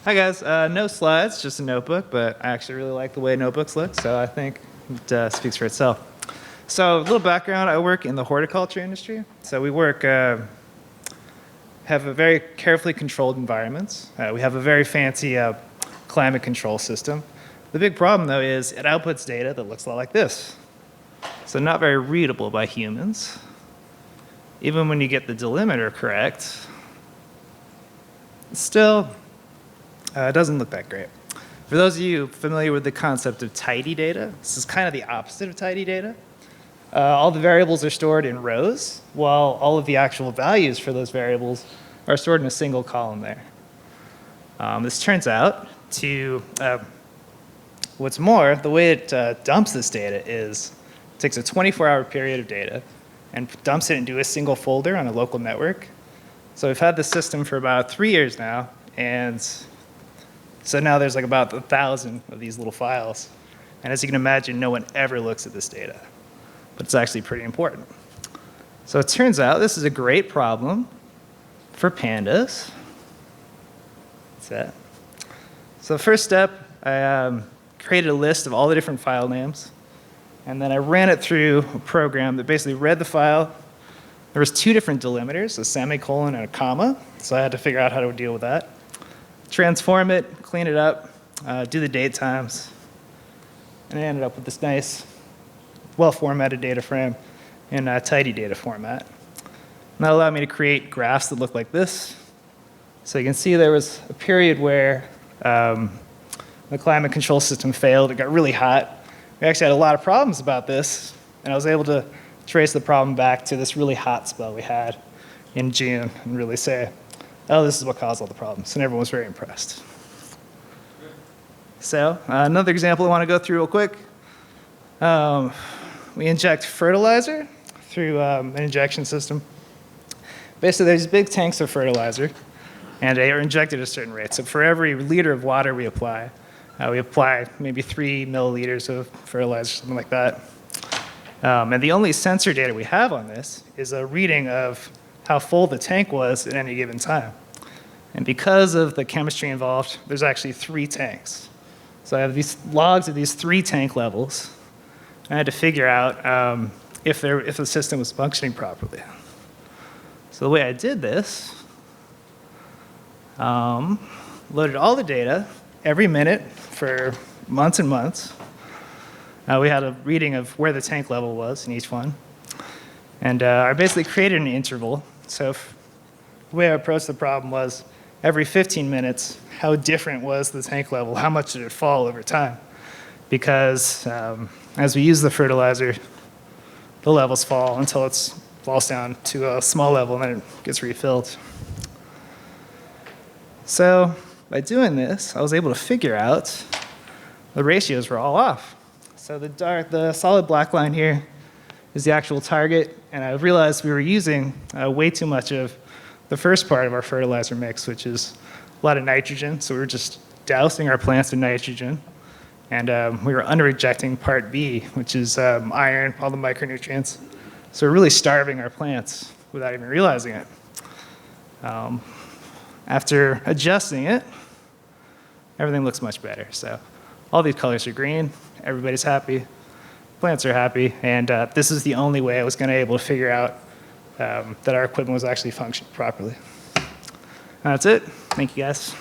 Hi guys, no slides, just a notebook, but I actually really like the way notebooks look, so I think it speaks for itself. So a little background, I work in the horticulture industry. So we have a very carefully controlled environments. We have a very fancy climate control system. The big problem though is it outputs data that looks a lot like this. So not very readable by humans. Even when you get the delimiter correct, still it doesn't look that great. For those of you familiar with the concept of tidy data, this is kind of the opposite of tidy data. All the variables are stored in rows, while all of the actual values for those variables are stored in a single column there. This turns out to, what's more, the way it dumps this data is it takes a 24-hour period of data and dumps it into a single folder on a local network. So we've had this system for about 3 years now, and so now there's like about 1,000 of these little files. And as you can imagine, no one ever looks at this data. But it's actually pretty important. So it turns out this is a great problem for pandas. What's that? So the first step, I created a list of all the different file names. And then I ran it through a program that basically read the file. There was 2 different delimiters, a semicolon and a comma. So I had to figure out how to deal with that. Transform it, clean it up, do the date times. And I ended up with this nice, well-formatted data frame in a tidy data format. And that allowed me to create graphs that look like this. So you can see there was a period where the climate control system failed. It got really hot. We actually had a lot of problems about this, and I was able to trace the problem back to this really hot spell we had in June and really say, oh, this is what caused all the problems. And everyone was very impressed. So another example I want to go through real quick. We inject fertilizer through an injection system. Basically, there's big tanks of fertilizer, and they are injected at a certain rate. So for every liter of water we apply maybe 3 milliliters of fertilizer, something like that. And the only sensor data we have on this is a reading of how full the tank was at any given time. And because of the chemistry involved, there's actually 3 tanks. So I have these logs of these 3 tank levels. I had to figure out if the system was functioning properly. So the way I did this, loaded all the data every minute for months and months. We had a reading of where the tank level was in each one. And I basically created an interval. So the way I approached the problem was every 15 minutes, how different was the tank level? How much did it fall over time? Because as we use the fertilizer, the levels fall until it falls down to a small level and then it gets refilled. So by doing this, I was able to figure out the ratios were all off. So the solid black line here is the actual target, and I realized we were using way too much of the first part of our fertilizer mix, which is a lot of nitrogen. So we were just dousing our plants in nitrogen, and we were under-injecting part B, which is iron, all the micronutrients. So we're really starving our plants without even realizing it. After adjusting it, everything looks much better. So all these colors are green, everybody's happy, plants are happy, and this is the only way I was going to be able to figure out that our equipment was actually functioning properly. That's it. Thank you, guys.